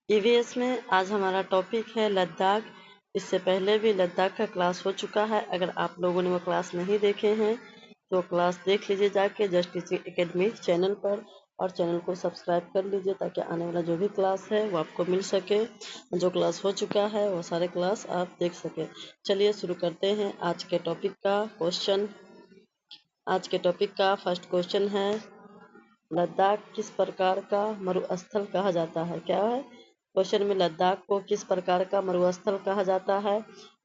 EVS में आज हमारा टॉपिक है लद्दाख। इससे पहले भी लद्दाख का क्लास हो चुका है। अगर आप लोगों ने वो क्लास नहीं देखे हैं तो क्लास देख लीजिए जाके जस्ट टीचिंग एकेडमी चैनल पर, और चैनल को सब्सक्राइब कर लीजिए ताकि आने वाला जो भी क्लास है वो आपको मिल सके। जो क्लास हो चुका है वो सारे क्लास आप देख सके। चलिए शुरू करते हैं आज के टॉपिक का क्वेश्चन। आज के टॉपिक का फर्स्ट क्वेश्चन है, लद्दाख किस प्रकार का मरुस्थल कहा जाता है? क्या है क्वेश्चन में? लद्दाख को किस प्रकार का मरुस्थल कहा जाता है?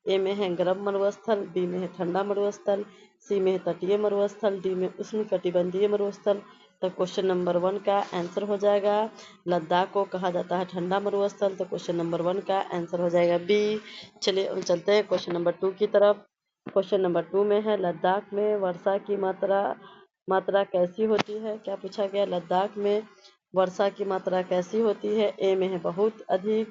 ए में है गर्म मरुस्थल, बी में है ठंडा मरुस्थल, सी में है तटीय मरुस्थल, डी में उष्णकटिबंधीय मरुस्थल। तो क्वेश्चन नंबर 1 का आंसर हो जाएगा लद्दाख को कहा जाता है ठंडा मरुस्थल। तो क्वेश्चन नंबर 1 का आंसर हो जाएगा बी। चलिए अब चलते हैं क्वेश्चन नंबर 2 की तरफ। क्वेश्चन नंबर 2 में है, लद्दाख में वर्षा की मात्रा कैसी होती है? क्या पूछा गया? लद्दाख में वर्षा की मात्रा कैसी होती है? ए में है बहुत अधिक,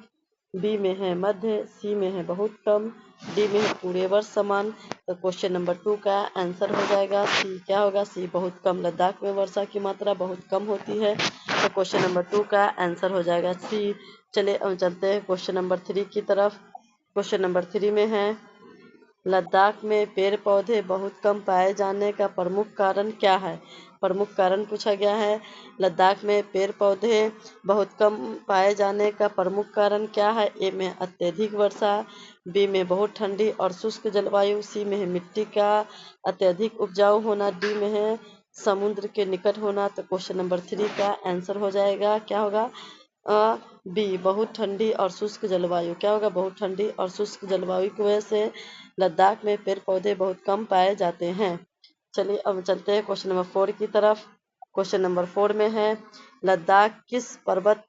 बी में है मध्य, सी में है बहुत कम, डी में है पूरे वर्ष समान। तो क्वेश्चन नंबर 2 का आंसर हो जाएगा सी। क्या होगा? सी, बहुत कम। लद्दाख में वर्षा की मात्रा बहुत कम होती है। तो क्वेश्चन नंबर 2 का आंसर हो जाएगा सी। चलिए अब चलते हैं क्वेश्चन नंबर 3 की तरफ। क्वेश्चन नंबर 3 में है, लद्दाख में पेड़ पौधे बहुत कम पाए जाने का प्रमुख कारण क्या है? प्रमुख कारण पूछा गया है। लद्दाख में पेड़ पौधे बहुत कम पाए जाने का प्रमुख कारण क्या है? ए में अत्यधिक वर्षा, बी में बहुत ठंडी और शुष्क जलवायु, सी में है मिट्टी का अत्यधिक उपजाऊ होना, डी में है समुद्र के निकट होना। तो क्वेश्चन नंबर 3 का आंसर हो जाएगा, क्या होगा? बी, बहुत ठंडी और शुष्क जलवायु। क्या होगा? बहुत ठंडी और शुष्क जलवायु की वजह से लद्दाख में पेड़ पौधे बहुत कम पाए जाते हैं। चलिए अब चलते हैं क्वेश्चन नंबर 4 की तरफ। क्वेश्चन नंबर 4 में है, लद्दाख किस पर्वत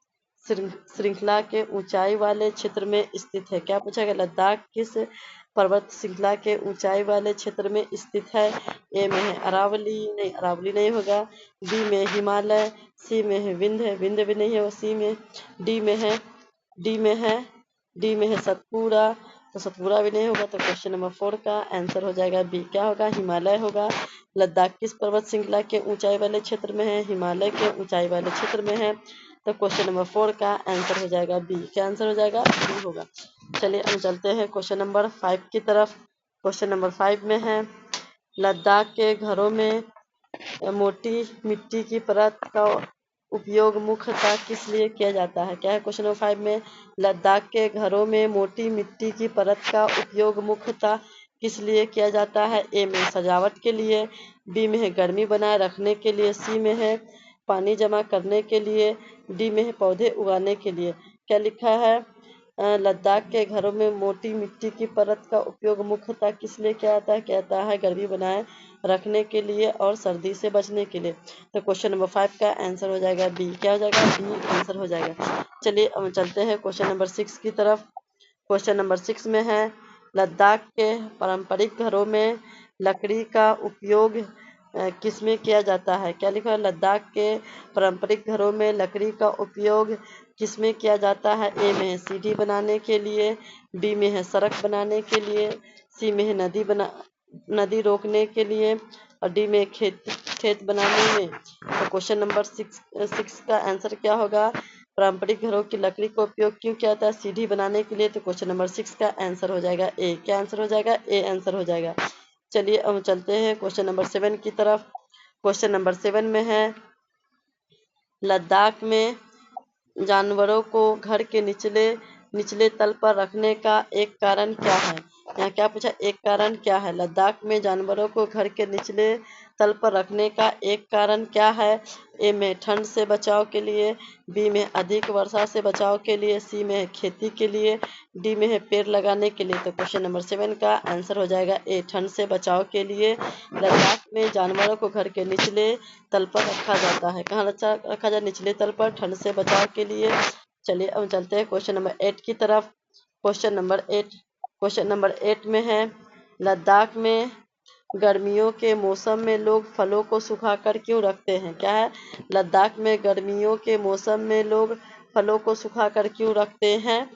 श्रृंखला के ऊंचाई वाले क्षेत्र में स्थित है? क्या पूछा गया? लद्दाख किस पर्वत श्रृंखला के ऊंचाई वाले क्षेत्र में स्थित है? ए में है अरावली, नहीं अरावली नहीं होगा, बी में हिमालय, सी में है विंध्य, विंध्य भी नहीं है, सी में डी में है डी में है डी में है सतपुरा, तो सतपुरा भी नहीं होगा। तो क्वेश्चन नंबर 4 का आंसर हो जाएगा बी। क्या होगा? हिमालय होगा। लद्दाख किस पर्वत श्रृंखला के ऊंचाई वाले क्षेत्र में है? हिमालय के ऊंचाई वाले क्षेत्र में है। तो क्वेश्चन नंबर 4 का आंसर हो जाएगा बी। क्या आंसर हो जाएगा? बी होगा। चलिए हम चलते हैं क्वेश्चन नंबर 5 की तरफ। क्वेश्चन नंबर 5 में है, लद्दाख के घरों में मोटी मिट्टी की परत का उपयोग मुख्यतः किस लिए किया जाता है? क्या है क्वेश्चन नंबर 5 में? लद्दाख के घरों में मोटी मिट्टी की परत का उपयोग मुख्यतः किस लिए किया जाता है? ए में सजावट के लिए, बी में है गर्मी बनाए रखने के लिए, सी में है पानी जमा करने के लिए, डी में है पौधे उगाने के लिए। क्या लिखा है? लद्दाख के घरों में मोटी मिट्टी की परत का उपयोग मुख्यतः किस लिए किया जाता है? कहता है गर्मी बनाए रखने के लिए और सर्दी से बचने के लिए। तो क्वेश्चन नंबर 5 का आंसर हो जाएगा बी। क्या हो जाएगा? बी आंसर हो जाएगा। चलिए अब चलते हैं क्वेश्चन नंबर 6 की तरफ। क्वेश्चन नंबर 6 में है, लद्दाख के पारंपरिक घरों में लकड़ी का उपयोग किसमें किया जाता है? क्या लिखा है? लद्दाख के पारंपरिक घरों में लकड़ी का उपयोग किसमें किया जाता है? ए में है सीढ़ी बनाने के लिए, बी में है सड़क बनाने के लिए, सी में है नदी रोकने के लिए, और डी में खेत बनाने में। तो क्वेश्चन नंबर 6 का आंसर क्या होगा? पारंपरिक घरों की लकड़ी का उपयोग क्यों किया जाता है? सीढ़ी बनाने के लिए। तो क्वेश्चन नंबर 6 का आंसर हो जाएगा ए। क्या आंसर हो जाएगा? ए आंसर हो जाएगा। चलिए अब चलते हैं क्वेश्चन नंबर 7 की तरफ। क्वेश्चन नंबर 7 में है, लद्दाख में जानवरों को घर के निचले तल पर रखने का एक कारण क्या है? यहाँ क्या पूछा? एक कारण क्या है? लद्दाख में जानवरों को घर के निचले तल पर रखने का एक कारण क्या है? ए में ठंड से बचाव के लिए, बी में अधिक वर्षा से बचाव के लिए, सी में खेती के लिए, डी में है पेड़ लगाने के लिए। तो क्वेश्चन नंबर 7 का आंसर हो जाएगा ए, ठंड से बचाव के लिए लद्दाख में जानवरों को घर के निचले तल पर रखा जाता है। कहाँ रखा जाए? निचले तल पर, ठंड से बचाव के लिए। चलिए अब चलते हैं क्वेश्चन नंबर 8 की तरफ। क्वेश्चन नंबर 8 में है, लद्दाख में गर्मियों के मौसम में लोग फलों को सुखाकर क्यों रखते हैं? क्या है? लद्दाख में गर्मियों के मौसम में लोग फलों को सुखाकर क्यों रखते हैं?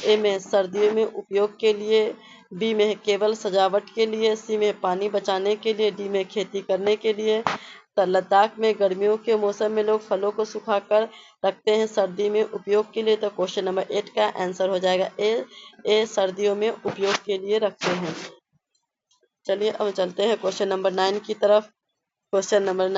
ए में सर्दियों में उपयोग के लिए, बी में है केवल सजावट के लिए, सी में पानी बचाने के लिए, डी में खेती करने के लिए। तो लद्दाख में गर्मियों के मौसम में लोग फलों को सुखाकर रखते हैं सर्दी में उपयोग के लिए। तो क्वेश्चन नंबर 8 का आंसर हो जाएगा ए सर्दियों में उपयोग के लिए रखते हैं। चलिए अब चलते हैं क्वेश्चन नंबर 9 की तरफ। क्वेश्चन नंबर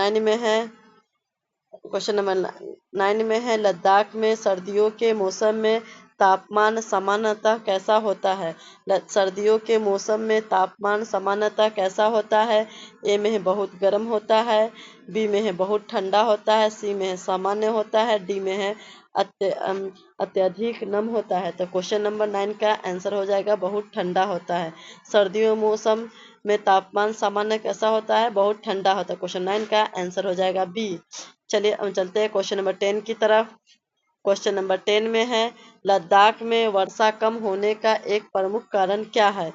9 में है लद्दाख में सर्दियों के मौसम में तापमान सामान्यतः कैसा होता है। सर्दियों के मौसम में तापमान सामान्यतः कैसा होता है। ए में है बहुत गर्म होता है, बी में है बहुत ठंडा होता है, सी में है सामान्य होता है, डी में है अत्यधिक नम होता है। तो क्वेश्चन नंबर 9 का आंसर हो जाएगा बहुत ठंडा होता है। सर्दियों मौसम में तापमान सामान्य कैसा होता है, बहुत ठंडा होता है। क्वेश्चन 9 का आंसर हो जाएगा बी। चलिए हम चलते हैं क्वेश्चन नंबर 10 की तरफ। क्वेश्चन नंबर 10 में है लद्दाख में वर्षा कम होने का एक प्रमुख कारण क्या है।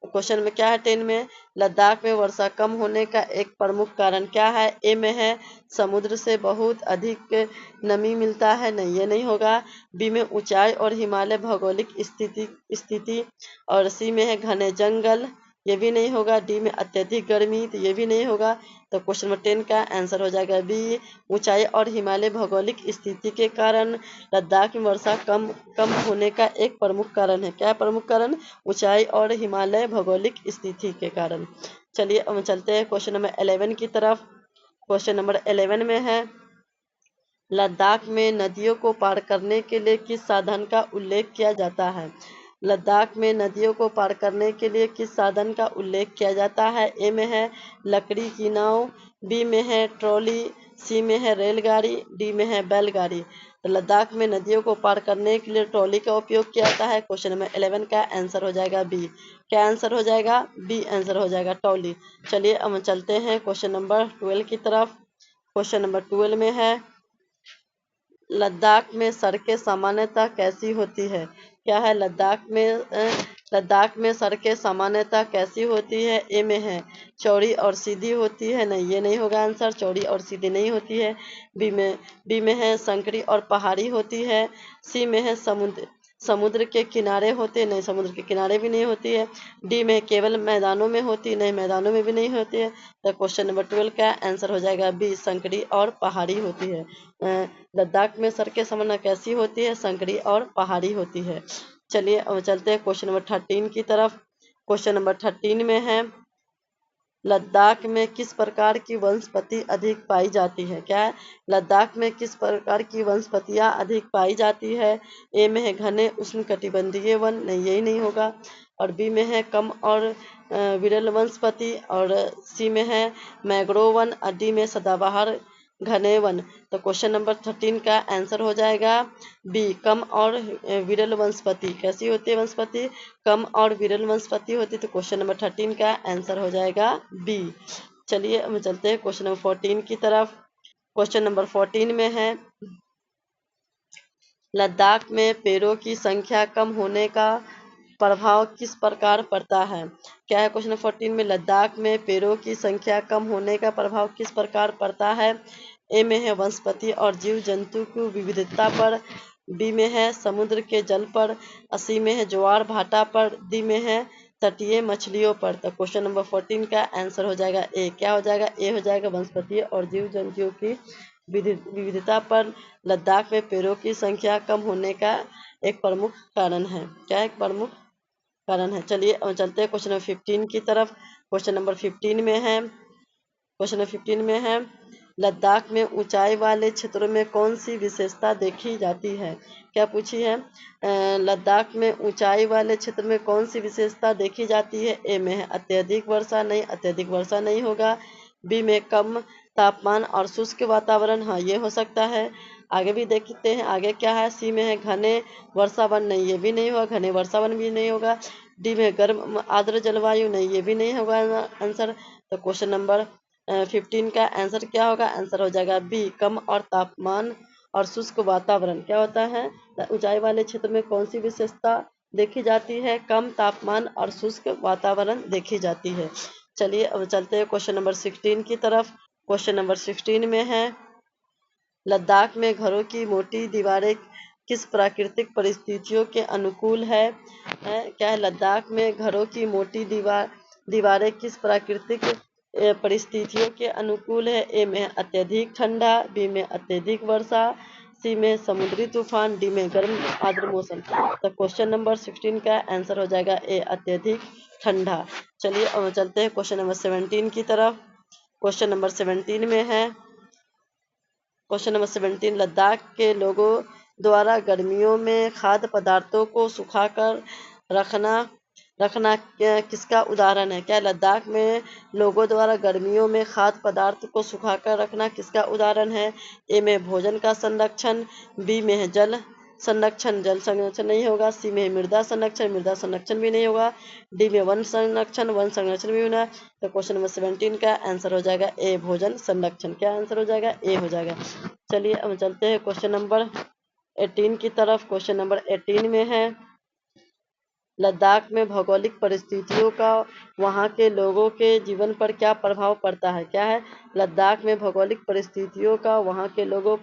क्वेश्चन में क्या है 10 में, लद्दाख में वर्षा कम होने का एक प्रमुख कारण क्या है। ए में है समुद्र से बहुत अधिक नमी मिलता है, नहीं ये नहीं होगा। बी में ऊंचाई और हिमालय भौगोलिक स्थिति और सी में है घने जंगल, ये भी नहीं होगा। डी में अत्यधिक गर्मी, तो ये भी नहीं होगा। तो क्वेश्चन नंबर 10 का आंसर हो जाएगा बी, ऊंचाई और हिमालय भौगोलिक स्थिति के कारण लद्दाख में वर्षा कम होने का एक प्रमुख कारण है। क्या प्रमुख कारण, ऊंचाई और हिमालय भौगोलिक स्थिति के कारण। चलिए अब चलते हैं क्वेश्चन नंबर 11 की तरफ। क्वेश्चन नंबर 11 में है लद्दाख में नदियों को पार करने के लिए किस साधन का उल्लेख किया जाता है। लद्दाख में नदियों को पार करने के लिए किस साधन का उल्लेख किया जाता है। ए में है लकड़ी की नाव, बी में है ट्रॉली, सी में है रेलगाड़ी, डी में है बैलगाड़ी। तो लद्दाख में नदियों को पार करने के लिए ट्रॉली का उपयोग किया जाता है। क्वेश्चन नंबर 11 का आंसर हो जाएगा बी। क्या आंसर हो जाएगा, बी आंसर हो जाएगा ट्रॉली। चलिए अब हम चलते हैं क्वेश्चन नंबर 12 की तरफ। क्वेश्चन नंबर 12 में है लद्दाख में सड़कें सामान्यतः कैसी होती है। क्या है, लद्दाख में सड़कें सामान्यतः कैसी होती है। ए में है चौड़ी और सीधी होती है, नहीं ये नहीं होगा आंसर, चौड़ी और सीधी नहीं होती है। बी में है संकरी और पहाड़ी होती है, सी में है समुद्र के किनारे होते, नहीं समुद्र के किनारे भी नहीं होती है। डी में केवल मैदानों में होती, नहीं मैदानों में भी नहीं होती है। तो क्वेश्चन नंबर 12 का आंसर हो जाएगा बी, संकरी और पहाड़ी होती है। लद्दाख में सड़कें सामान्य कैसी होती है, संकरी और पहाड़ी होती है। चलिए अब चलते हैं क्वेश्चन नंबर 13 की तरफ। क्वेश्चन नंबर 13 में है लद्दाख में किस प्रकार की वनस्पति अधिक पाई जाती है। क्या है, लद्दाख में किस प्रकार की वनस्पतियां अधिक पाई जाती है। ए में है घने उष्णकटिबंधीय वन, नहीं यही नहीं होगा। और बी में है कम और विरल वनस्पति, और सी में है मैंग्रोव वन, और डी में सदाबहार घने वन। तो क्वेश्चन नंबर 13 का आंसर हो जाएगा बी, कम और विरल वनस्पति। कैसी होती है वनस्पति, कम और विरल वनस्पति होती है। तो क्वेश्चन नंबर 13 का आंसर हो जाएगा बी। चलिए हम चलते हैं क्वेश्चन नंबर 14 की तरफ। क्वेश्चन नंबर 14 में है लद्दाख में पेड़ों की संख्या कम होने का प्रभाव किस प्रकार पड़ता है। क्या है, क्वेश्चन 14 में लद्दाख में पेड़ों की संख्या कम होने का प्रभाव किस प्रकार पड़ता है। ए में है वनस्पति और जीव जंतु की विविधता पर, बी में है समुद्र के जल पर, सी में है ज्वार भाटा पर, डी में है तटीय मछलियों पर। तो क्वेश्चन नंबर 14 का आंसर हो जाएगा ए। क्या हो जाएगा, ए हो जाएगा वनस्पति और जीव जंतुओं की विविधता पर लद्दाख में पेड़ों की संख्या कम होने का एक प्रमुख कारण है। क्या एक प्रमुख कारण है। चलिए अब चलते हैं क्वेश्चन नंबर 15 की तरफ। क्वेश्चन नंबर 15 में है लद्दाख में ऊंचाई वाले क्षेत्रों में कौन सी विशेषता देखी जाती है। क्या पूछी है, लद्दाख में ऊंचाई वाले क्षेत्र में कौन सी विशेषता देखी जाती है। ए में है अत्यधिक वर्षा, नहीं अत्यधिक वर्षा नहीं होगा। बी में कम तापमान और शुष्क वातावरण, हाँ ये हो सकता है। आगे भी देखते हैं आगे क्या है। सी में है घने वर्षावन, नहीं ये भी नहीं होगा, घने वर्षावन भी नहीं होगा। डी में गर्म आर्द्र जलवायु, नहीं ये भी नहीं होगा आंसर। तो क्वेश्चन नंबर 15 का आंसर क्या होगा, आंसर हो जाएगा बी, कम और तापमान और शुष्क वातावरण। क्या होता है, ऊंचाई वाले क्षेत्र में कौन सी विशेषता देखी जाती है, कम तापमान और शुष्क वातावरण देखी जाती है। चलिए अब चलते हैं क्वेश्चन नंबर 16 की तरफ। क्वेश्चन नंबर 16 में है लद्दाख में घरों की मोटी दीवारें किस प्राकृतिक परिस्थितियों के अनुकूल है? क्या है? लद्दाख में घरों की मोटी दीवारें किस प्राकृतिक परिस्थितियों के अनुकूल है? ए में अत्यधिक ठंडा, बी में अत्यधिक वर्षा, सी में समुद्री तूफान, डी में गर्म आर्द्र मौसम। तो क्वेश्चन नंबर 16 का आंसर हो जाएगा ए अत्यधिक ठंडा। चलिए अब चलते हैं क्वेश्चन नंबर 17 की तरफ। क्वेश्चन नंबर 17 में है, क्वेश्चन नंबर 17, लद्दाख के लोगों द्वारा गर्मियों में खाद्य पदार्थों को सुखाकर रखना रखना किसका उदाहरण है? क्या लद्दाख में लोगों द्वारा गर्मियों में खाद्य पदार्थ को सुखाकर रखना किसका उदाहरण है? ए में भोजन का संरक्षण, बी में है जल संरक्षण नहीं होगा, सी में मृदा संरक्षण भी नहीं होगा, डी में वन संरक्षण भी होना। तो क्वेश्चन नंबर 17 का आंसर हो जाएगा ए भोजन संरक्षण। क्या आंसर हो जाएगा? ए हो जाएगा। चलिए अब चलते हैं क्वेश्चन नंबर 18 की तरफ। क्वेश्चन नंबर 18 में है, लद्दाख में भौगोलिक परिस्थितियों का वहाँ के लोगों के जीवन पर क्या प्रभाव पड़ता है? क्या है? लद्दाख में भौगोलिक परिस्थितियों का वहाँ के लोगों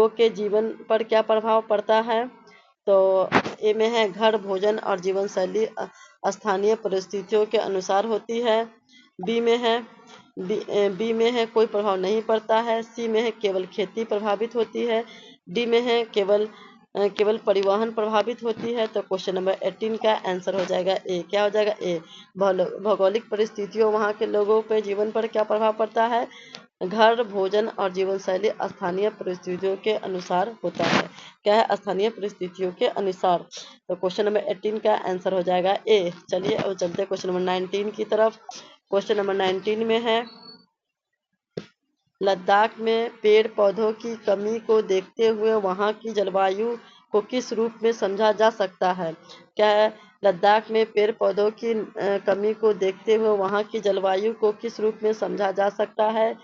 के जीवन पर क्या प्रभाव पड़ता है? तो ए में है घर, भोजन और जीवन शैली स्थानीय परिस्थितियों के अनुसार होती है। बी में है कोई प्रभाव नहीं पड़ता है। सी में है केवल खेती प्रभावित होती है। डी में है केवल परिवहन प्रभावित होती है। तो क्वेश्चन नंबर 18 का आंसर हो जाएगा ए। क्या हो जाएगा? ए। भौगोलिक परिस्थितियों वहाँ के लोगों पे जीवन पर क्या प्रभाव पड़ता है? घर, भोजन और जीवन शैली स्थानीय परिस्थितियों के अनुसार होता है। क्या है? स्थानीय परिस्थितियों के अनुसार। तो क्वेश्चन नंबर 18 का आंसर हो जाएगा ए। चलिए अब चलते हैं क्वेश्चन नंबर 19 की तरफ। क्वेश्चन नंबर 19 में है, लद्दाख में पेड़ पौधों की कमी को देखते हुए वहाँ की जलवायु को किस रूप में समझा जा सकता है? क्या है? लद्दाख में पेड़ पौधों की कमी को देखते हुए वहाँ की जलवायु को किस रूप में समझा जा सकता है?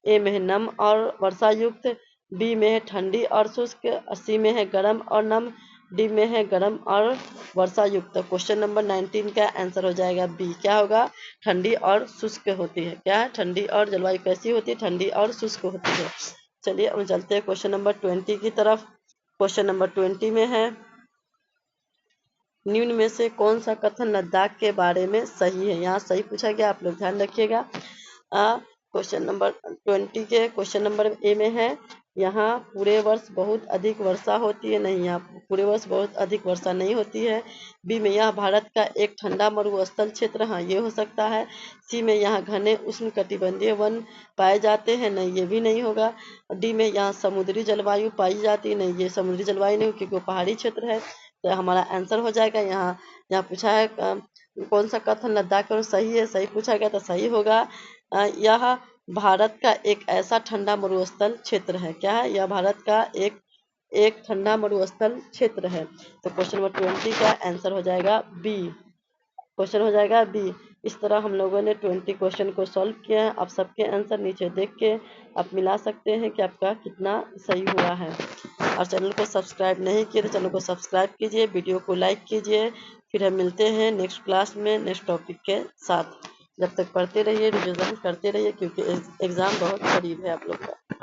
ए में है नम और वर्षा युक्त, बी में है ठंडी और शुष्क, सी में है गर्म और नम, डी में है गर्म और वर्षा युक्त। क्वेश्चन नंबर 19 का आंसर हो जाएगा बी। क्या होगा? ठंडी और शुष्क होती है। क्या है? ठंडी और जलवायु कैसी होती है? ठंडी और शुष्क होती है। चलिए अब चलते हैं क्वेश्चन नंबर 20 की तरफ। क्वेश्चन नंबर 20 में है, निम्न में से कौन सा कथन लद्दाख के बारे में सही है? यहाँ सही पूछा गया, आप लोग ध्यान रखिएगा। क्वेश्चन नंबर 20 के क्वेश्चन नंबर ए में है, यहाँ पूरे वर्ष बहुत अधिक वर्षा होती है। नहीं, यहाँ पूरे वर्ष बहुत अधिक वर्षा नहीं होती है। बी में यह भारत का एक ठंडा मरुस्थल क्षेत्र, हाँ ये हो सकता है। सी में यहाँ घने उष्णकटिबंधीय वन पाए जाते हैं, नहीं ये भी नहीं होगा। डी में यहाँ समुद्री जलवायु पाई जाती है, नहीं ये समुद्री जलवायु नहीं क्योंकि वो पहाड़ी क्षेत्र है। तो हमारा आंसर हो जाएगा यहाँ पूछा है कौन सा कथन लद्दाख में सही है? सही पूछा गया तो सही होगा। यह भारत का एक ऐसा ठंडा मरुस्थल क्षेत्र है। क्या है? यह भारत का एक ठंडा मरुस्थल क्षेत्र है। तो क्वेश्चन नंबर 20 का आंसर हो जाएगा बी। क्वेश्चन हो जाएगा बी। इस तरह हम लोगों ने 20 क्वेश्चन को सॉल्व किया है। आप सबके आंसर नीचे देख के आप मिला सकते हैं कि आपका कितना सही हुआ है। और चैनल को सब्सक्राइब नहीं किए तो चैनल को सब्सक्राइब कीजिए, वीडियो को लाइक कीजिए। फिर हम मिलते हैं नेक्स्ट क्लास में नेक्स्ट टॉपिक के साथ। जब तक पढ़ते रहिए, रिविजन करते रहिए क्योंकि एग्ज़ाम बहुत करीब है आप लोग का।